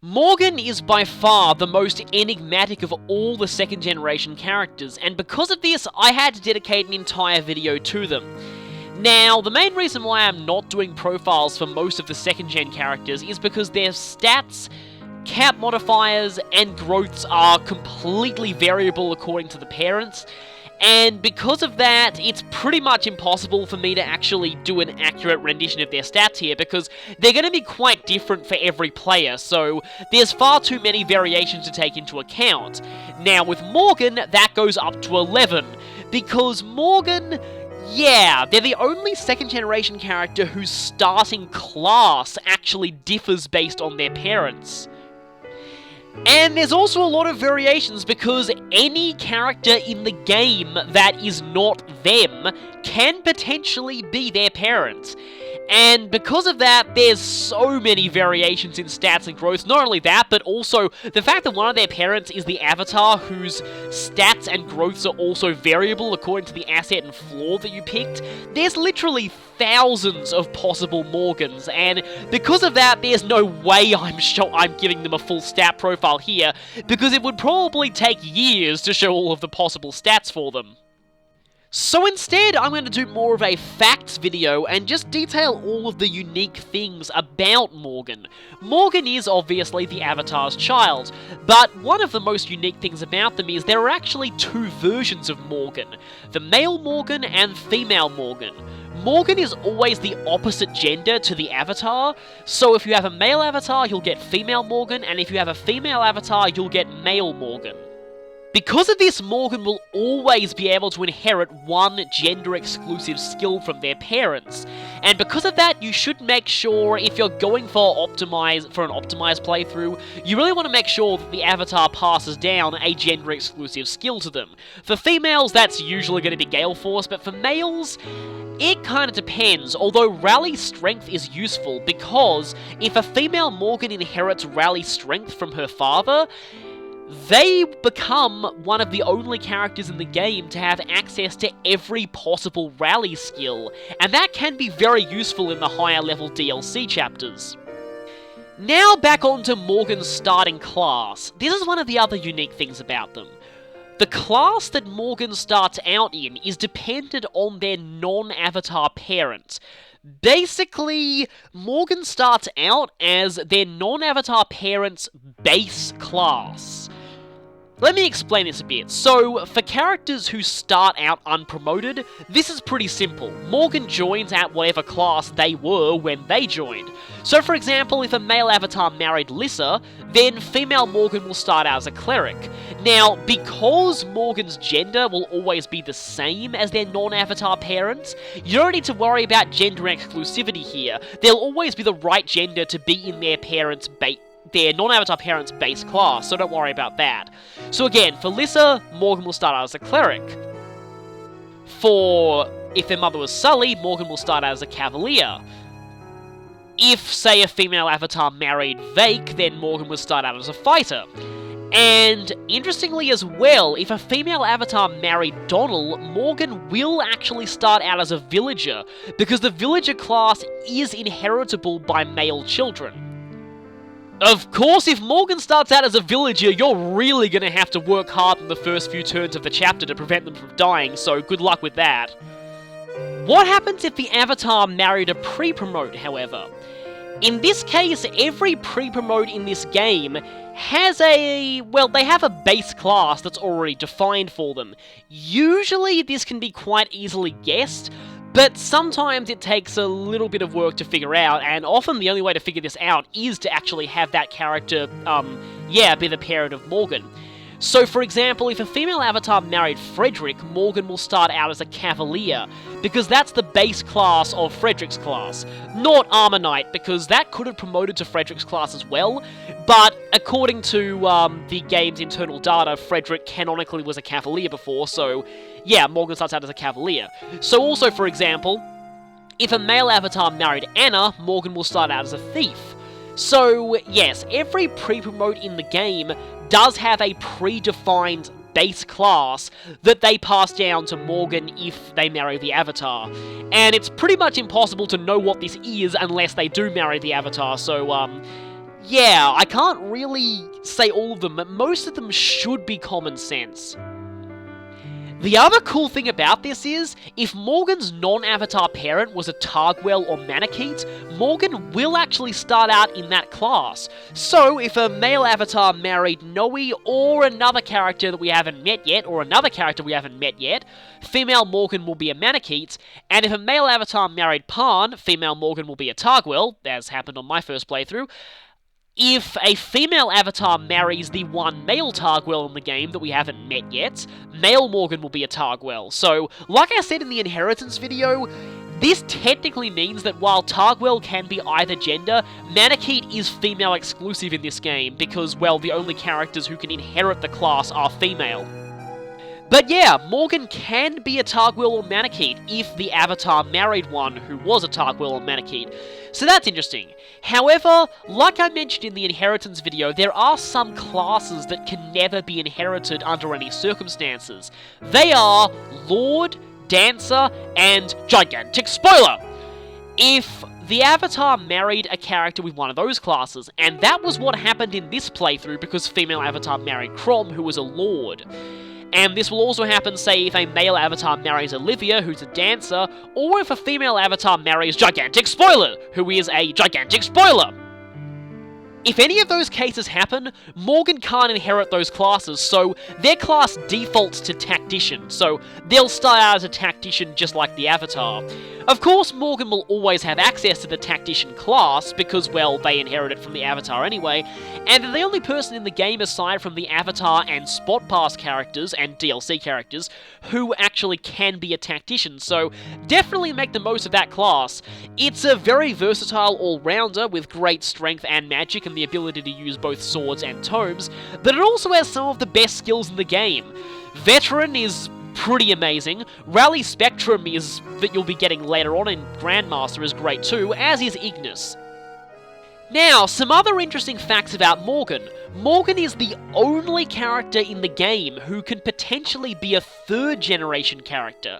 Morgan is by far the most enigmatic of all the second generation characters, and because of this, I had to dedicate an entire video to them. Now, the main reason why I'm not doing profiles for most of the second gen characters is because their stats, cap modifiers, and growths are completely variable according to the parents, and because of that, it's pretty much impossible for me to actually do an accurate rendition of their stats here, because they're going to be quite different for every player, so there's far too many variations to take into account. Now, with Morgan, that goes up to 11, because Morgan, yeah, they're the only second generation character whose starting class actually differs based on their parents. And there's also a lot of variations because any character in the game that is not them can potentially be their parents. And because of that, there's so many variations in stats and growth. Not only that, but also the fact that one of their parents is the avatar whose stats and growths are also variable according to the asset and floor that you picked. There's literally thousands of possible Morgans, and because of that, there's no way I'm giving them a full stat profile here, because it would probably take years to show all of the possible stats for them. So instead, I'm going to do more of a facts video and just detail all of the unique things about Morgan. Morgan is obviously the Avatar's child, but one of the most unique things about them is there are actually two versions of Morgan, the male Morgan and female Morgan. Morgan is always the opposite gender to the Avatar, so if you have a male Avatar, you'll get female Morgan, and if you have a female Avatar, you'll get male Morgan. Because of this, Morgan will always be able to inherit one gender-exclusive skill from their parents, and because of that, you should make sure, if you're going for an optimized playthrough, you really want to make sure that the Avatar passes down a gender-exclusive skill to them. For females, that's usually going to be Gale Force, but for males, it kind of depends, although Rally Strength is useful, because if a female Morgan inherits Rally Strength from her father, they become one of the only characters in the game to have access to every possible rally skill, and that can be very useful in the higher level DLC chapters. Now back onto Morgan's starting class. This is one of the other unique things about them. The class that Morgan starts out in is dependent on their non-Avatar parents. Basically, Morgan starts out as their non-Avatar parents' base class. Let me explain this a bit. So, for characters who start out unpromoted, this is pretty simple. Morgan joins at whatever class they were when they joined. So for example, if a male avatar married Lissa, then female Morgan will start out as a cleric. Now, because Morgan's gender will always be the same as their non-avatar parents, you don't need to worry about gender exclusivity here. They'll always be the right gender to be in their non-avatar parents' base class, so don't worry about that. So again, for Lissa, Morgan will start out as a cleric. If their mother was Sully, Morgan will start out as a cavalier. If, say, a female avatar married Vake, then Morgan will start out as a fighter. And, interestingly as well, if a female avatar married Donald, Morgan will actually start out as a villager, because the villager class is inheritable by male children. Of course, if Morgan starts out as a villager, you're really going to have to work hard in the first few turns of the chapter to prevent them from dying, so good luck with that. What happens if the avatar married a pre-promote, however? In this case, every pre-promote in this game has they have a base class that's already defined for them. Usually this can be quite easily guessed, but sometimes it takes a little bit of work to figure out, and often the only way to figure this out is to actually have that character, be the parent of Morgan. So, for example, if a female avatar married Frederick, Morgan will start out as a cavalier, because that's the base class of Frederick's class. Not Armor Knight, because that could have promoted to Frederick's class as well, but according to the game's internal data, Frederick canonically was a cavalier before, so yeah, Morgan starts out as a cavalier. So also, for example, if a male avatar married Anna, Morgan will start out as a thief. So, yes, every pre-promote in the game does have a predefined base class that they pass down to Morgan if they marry the Avatar. And it's pretty much impossible to know what this is unless they do marry the Avatar, so, yeah, I can't really say all of them, but most of them should be common sense. The other cool thing about this is, if Morgan's non-avatar parent was a Targwell or Manakete, Morgan will actually start out in that class. So, if a male avatar married Noe or another character that we haven't met yet, female Morgan will be a Manakete, and if a male avatar married Pan, female Morgan will be a Targwell, as happened on my first playthrough. If a female avatar marries the one male Targwell in the game that we haven't met yet, male Morgan will be a Targwell. So, like I said in the inheritance video, this technically means that while Targwell can be either gender, Manakete is female exclusive in this game because, well, the only characters who can inherit the class are female. But yeah, Morgan can be a Targwell or Manakete if the avatar married one who was a Targwell or Manakete. So that's interesting. However, like I mentioned in the inheritance video, there are some classes that can never be inherited under any circumstances. They are Lord, Dancer, and gigantic spoiler! If the avatar married a character with one of those classes, and that was what happened in this playthrough because female avatar married Crom, who was a Lord. And this will also happen, say, if a male avatar marries Olivia, who's a dancer, or if a female avatar marries Gigantic Spoiler, who is a Gigantic Spoiler. If any of those cases happen, Morgan can't inherit those classes, so their class defaults to Tactician, so they'll start out as a Tactician just like the Avatar. Of course, Morgan will always have access to the Tactician class, because, well, they inherit it from the Avatar anyway, and they're the only person in the game aside from the Avatar and Spot Pass characters, and DLC characters, who actually can be a Tactician, so definitely make the most of that class. It's a very versatile all-rounder with great strength and magic, and the ability to use both swords and tomes, but it also has some of the best skills in the game. Veteran is pretty amazing, Rally Spectrum is that you'll be getting later on in Grandmaster is great too, as is Ignis. Now, some other interesting facts about Morgan. Morgan is the only character in the game who can potentially be a third-generation character.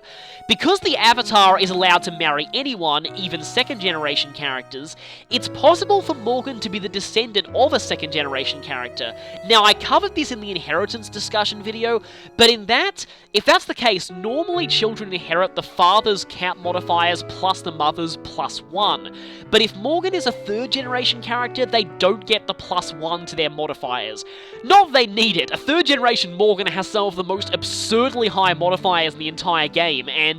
Because the Avatar is allowed to marry anyone, even second-generation characters, it's possible for Morgan to be the descendant of a second-generation character. Now, I covered this in the inheritance discussion video, but in that, if that's the case, normally children inherit the father's count modifiers plus the mother's +1. But if Morgan is a third-generation character, they don't get the +1 to their modifiers. Not that they need it. A third-generation Morgan has some of the most absurdly high modifiers in the entire game, and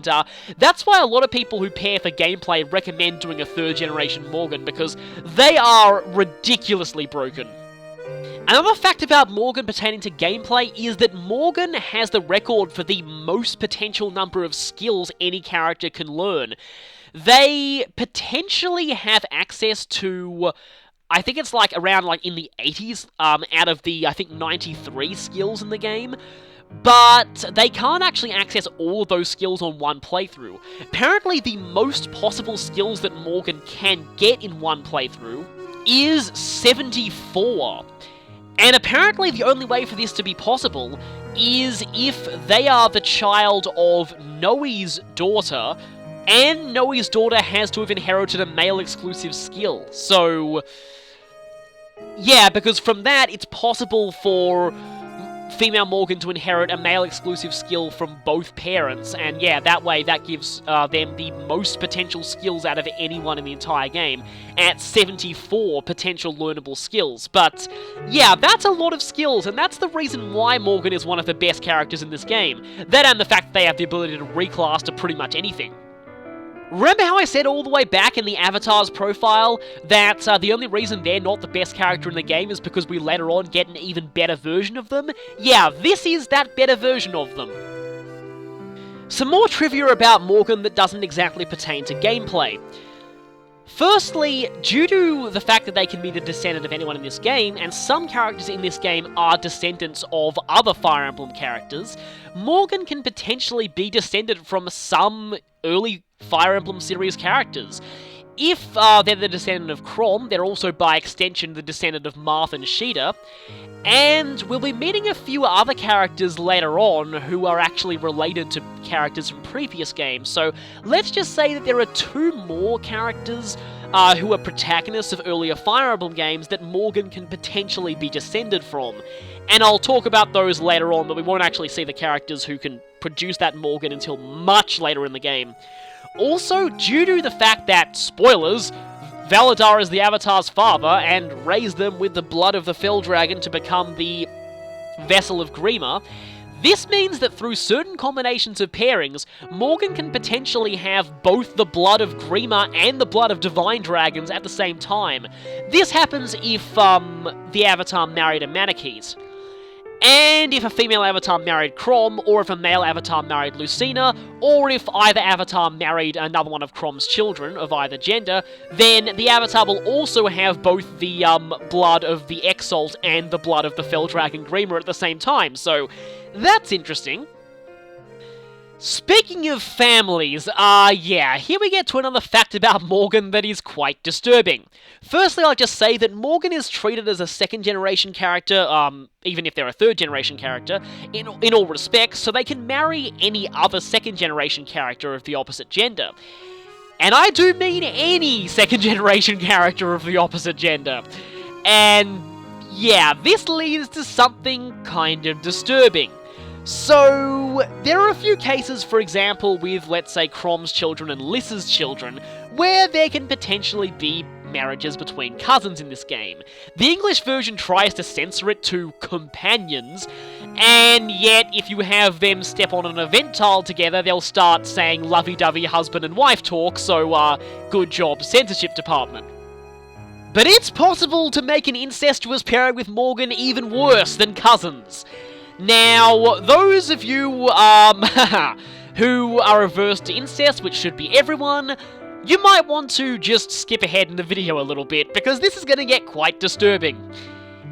that's why a lot of people who pair for gameplay recommend doing a third-generation Morgan, because they are ridiculously broken. Another fact about Morgan pertaining to gameplay is that Morgan has the record for the most potential number of skills any character can learn. They potentially have access to, I think it's like around like in the 80s, out of the, I think, 93 skills in the game. But they can't actually access all of those skills on one playthrough. Apparently the most possible skills that Morgan can get in one playthrough is 74. And apparently the only way for this to be possible is if they are the child of Noe's daughter, and Noe's daughter has to have inherited a male-exclusive skill. So, yeah, because from that, it's possible for female Morgan to inherit a male-exclusive skill from both parents, and yeah, that way that gives them the most potential skills out of anyone in the entire game, at 74 potential learnable skills. But yeah, that's a lot of skills, and that's the reason why Morgan is one of the best characters in this game. That and the fact that they have the ability to reclass to pretty much anything. Remember how I said all the way back in the Avatar's profile that the only reason they're not the best character in the game is because we later on get an even better version of them? Yeah, this is that better version of them. Some more trivia about Morgan that doesn't exactly pertain to gameplay. Firstly, due to the fact that they can be the descendant of anyone in this game, and some characters in this game are descendants of other Fire Emblem characters, Morgan can potentially be descended from some early Fire Emblem series characters. If they're the descendant of Crom, they're also by extension the descendant of Marth and Sheeta, and we'll be meeting a few other characters later on who are actually related to characters from previous games, so let's just say that there are 2 more characters who are protagonists of earlier Fire Emblem games that Morgan can potentially be descended from. And I'll talk about those later on, but we won't actually see the characters who can produce that Morgan until much later in the game. Also, due to the fact that, spoilers, Valadar is the Avatar's father and raised them with the blood of the Fell Dragon to become the Vessel of Grima, this means that through certain combinations of pairings, Morgan can potentially have both the blood of Grima and the blood of Divine Dragons at the same time. This happens if the Avatar married a Manakite. And if a female Avatar married Crom, or if a male Avatar married Lucina, or if either Avatar married another one of Crom's children of either gender, then the Avatar will also have both the blood of the Exalt and the blood of the Fell Dragon Grima at the same time, so that's interesting. Speaking of families, yeah, here we get to another fact about Morgan that is quite disturbing. Firstly, I'll just say that Morgan is treated as a second-generation character, even if they're a third-generation character, in all respects, so they can marry any other second-generation character of the opposite gender. And I do mean any second-generation character of the opposite gender. And yeah, this leads to something kind of disturbing. So, there are a few cases, for example, with, let's say, Crom's children and Lys's children, where there can potentially be marriages between cousins in this game. The English version tries to censor it to companions, and yet if you have them step on an event tile together, they'll start saying lovey-dovey husband and wife talk, so, good job, censorship department. But it's possible to make an incestuous pairing with Morgan even worse than cousins. Now, those of you, who are averse to incest, which should be everyone, you might want to just skip ahead in the video a little bit, because this is going to get quite disturbing.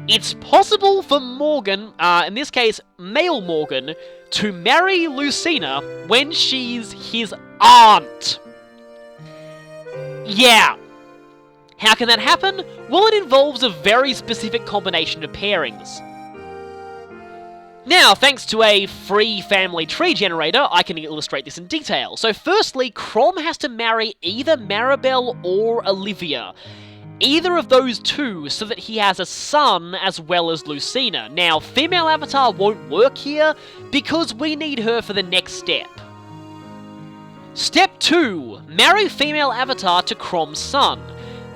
It's possible for Morgan, in this case, male Morgan, to marry Lucina when she's his aunt. Yeah. How can that happen? Well, it involves a very specific combination of pairings. Now, thanks to a free family tree generator, I can illustrate this in detail. So firstly, Crom has to marry either Maribel or Olivia. Either of those two, so that he has a son as well as Lucina. Now, female Avatar won't work here, because we need her for the next step. Step 2. Marry female Avatar to Crom's son.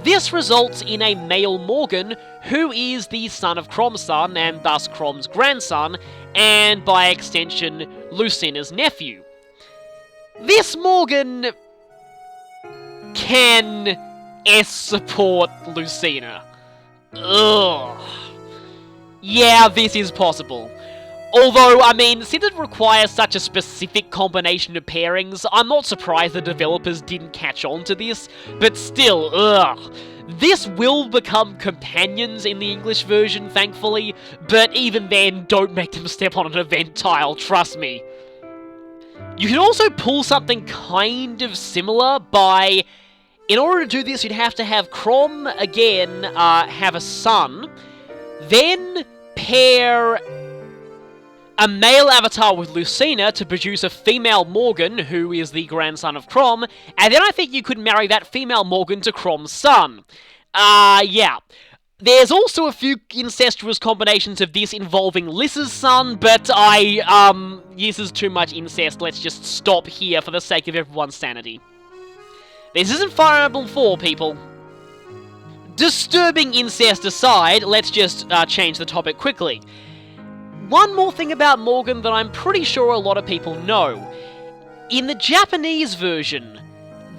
This results in a male Morgan, who is the son of Crom's son, and thus Crom's grandson, and by extension, Lucina's nephew. This Morgan can support Lucina. Ugh. Yeah, this is possible. Although, I mean, since it requires such a specific combination of pairings, I'm not surprised the developers didn't catch on to this, but still, ugh. This will become companions in the English version, thankfully, but even then, don't make them step on an event tile, trust me. You can also pull something kind of similar by... In order to do this, you'd have to have Crom, again, have a son, then pair a male Avatar with Lucina to produce a female Morgan, who is the grandson of Crom, and then I think you could marry that female Morgan to Crom's son. Yeah. There's also a few incestuous combinations of this involving Lys's son, but this is too much incest, let's just stop here for the sake of everyone's sanity. This isn't Fire Emblem 4, people. Disturbing incest aside, let's just change the topic quickly. One more thing about Morgan that I'm pretty sure a lot of people know. In the Japanese version,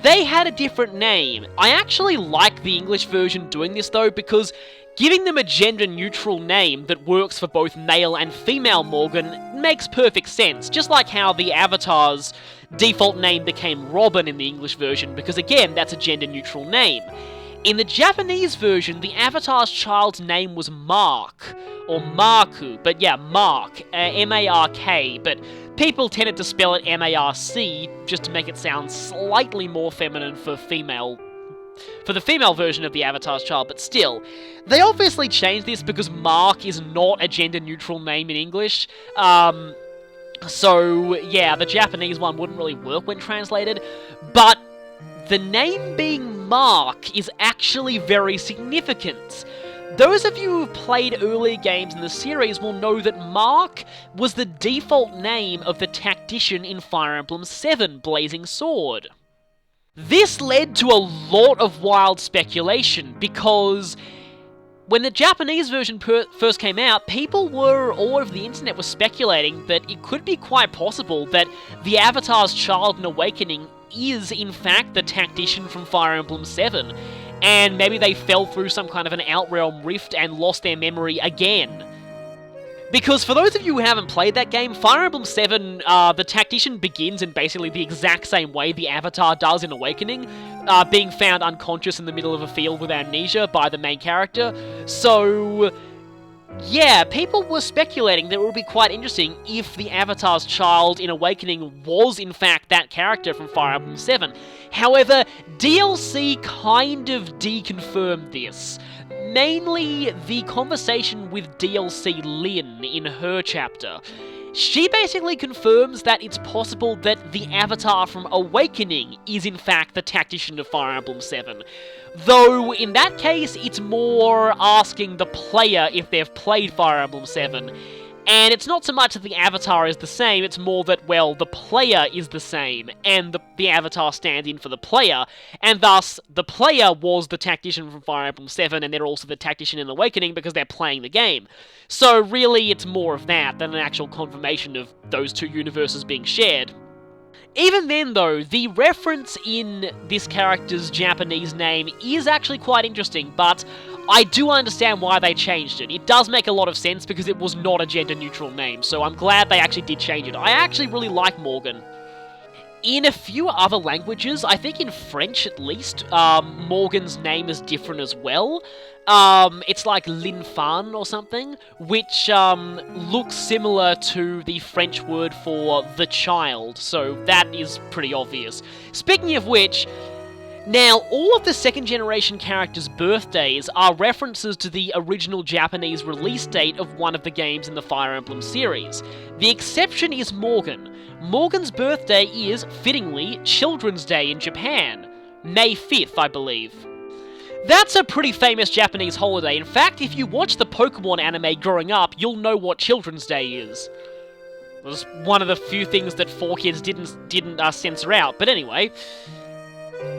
they had a different name. I actually like the English version doing this though, because giving them a gender-neutral name that works for both male and female Morgan makes perfect sense, just like how the Avatar's default name became Robin in the English version, because again, that's a gender-neutral name. In the Japanese version, the Avatar's child's name was Mark, or Marku, but yeah, Mark, M-A-R-K, but people tended to spell it M-A-R-C, just to make it sound slightly more feminine for the female version of the Avatar's child, but still. They obviously changed this because Mark is not a gender-neutral name in English, so yeah, the Japanese one wouldn't really work when translated, but the name being Mark is actually very significant. Those of you who've played earlier games in the series will know that Mark was the default name of the tactician in Fire Emblem 7 Blazing Sword. This led to a lot of wild speculation, because when the Japanese version first came out, people all over the internet were speculating that it could be quite possible that the Avatar's child in Awakening is, in fact, the tactician from Fire Emblem 7, and maybe they fell through some kind of an Outrealm rift and lost their memory again. Because for those of you who haven't played that game, Fire Emblem 7, the tactician begins in basically the exact same way the Avatar does in Awakening, being found unconscious in the middle of a field with amnesia by the main character. So, yeah, people were speculating that it would be quite interesting if the Avatar's child in Awakening was in fact that character from Fire Emblem 7. However, DLC kind of deconfirmed this. Mainly the conversation with DLC Lyn in her chapter. She basically confirms that it's possible that the Avatar from Awakening is in fact the tactician of Fire Emblem 7. Though, in that case, it's more asking the player if they've played Fire Emblem 7. And it's not so much that the Avatar is the same, it's more that, well, the player is the same, and the Avatar stands in for the player, and thus, the player was the tactician from Fire Emblem 7, and they're also the tactician in Awakening because they're playing the game. So really, it's more of that than an actual confirmation of those two universes being shared. Even then, though, the reference in this character's Japanese name is actually quite interesting, but I do understand why they changed it. It does make a lot of sense because it was not a gender-neutral name, so I'm glad they actually did change it. I actually really like Morgan. In a few other languages, I think in French at least, Morgan's name is different as well. It's like Linfan or something, which looks similar to the French word for the child, so that is pretty obvious. Speaking of which, now, all of the second generation characters' birthdays are references to the original Japanese release date of one of the games in the Fire Emblem series. The exception is Morgan. Morgan's birthday is, fittingly, Children's Day in Japan. May 5th, I believe. That's a pretty famous Japanese holiday. In fact, if you watch the Pokemon anime growing up, you'll know what Children's Day is. It was one of the few things that 4Kids didn't censor out, but anyway.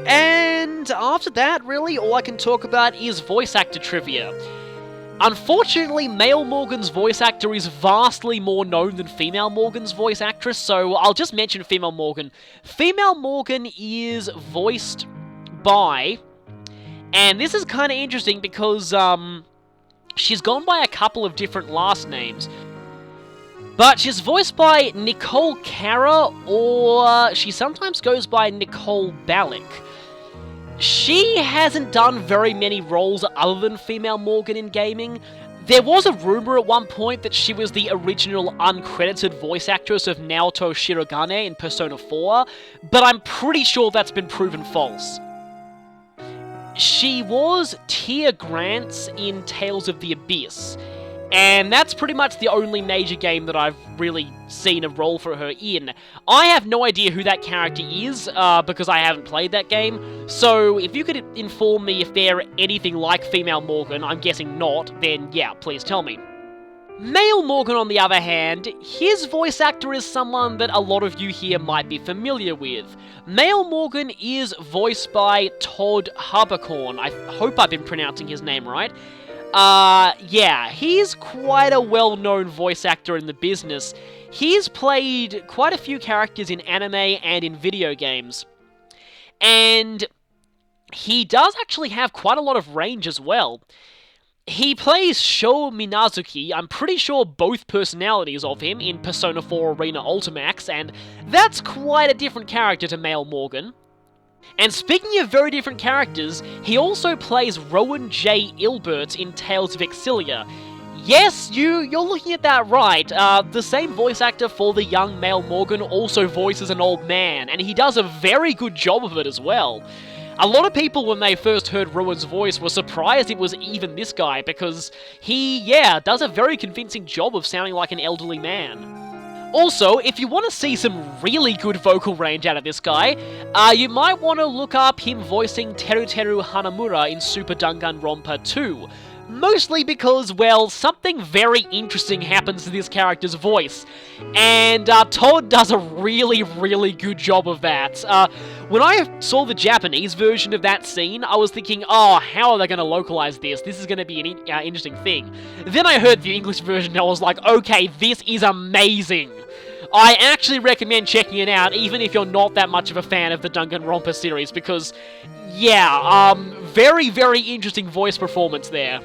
And after that, really, all I can talk about is voice actor trivia. Unfortunately, male Morgan's voice actor is vastly more known than female Morgan's voice actress, so I'll just mention female Morgan. Female Morgan is voiced by, and this is kind of interesting because she's gone by a couple of different last names. But she's voiced by Nicole Cara, or she sometimes goes by Nicole Balak. She hasn't done very many roles other than female Morgan in gaming. There was a rumor at one point that she was the original uncredited voice actress of Naoto Shirogane in Persona 4, but I'm pretty sure that's been proven false. She was Tia Grants in Tales of the Abyss, and that's pretty much the only major game that I've really seen a role for her in. I have no idea who that character is, because I haven't played that game, so if you could inform me if they're anything like female Morgan, I'm guessing not, then yeah, please tell me. Male Morgan, on the other hand, his voice actor is someone that a lot of you here might be familiar with. Male Morgan is voiced by Todd Haberkorn. I hope I've been pronouncing his name right. Yeah, he's quite a well-known voice actor in the business. He's played quite a few characters in anime and in video games. And he does actually have quite a lot of range as well. He plays Sho Minazuki, I'm pretty sure both personalities of him, in Persona 4 Arena Ultimax, and that's quite a different character to male Morgan. And speaking of very different characters, he also plays Rowan J. Ilbert in Tales of Exilia. Yes, you're looking at that right. The same voice actor for the young male Morgan also voices an old man, and he does a very good job of it as well. A lot of people, when they first heard Rowan's voice, were surprised it was even this guy, because he, does a very convincing job of sounding like an elderly man. Also, if you want to see some really good vocal range out of this guy, you might want to look up him voicing Teru Teru Hanamura in Super Danganronpa 2. Mostly because, well, something very interesting happens to this character's voice, and Todd does a really, really good job of that. When I saw the Japanese version of that scene, I was thinking, oh, how are they going to localize this? This is going to be an interesting thing. Then I heard the English version and I was like, okay, this is amazing. I actually recommend checking it out, even if you're not that much of a fan of the Danganronpa series, because, yeah, very, very interesting voice performance there.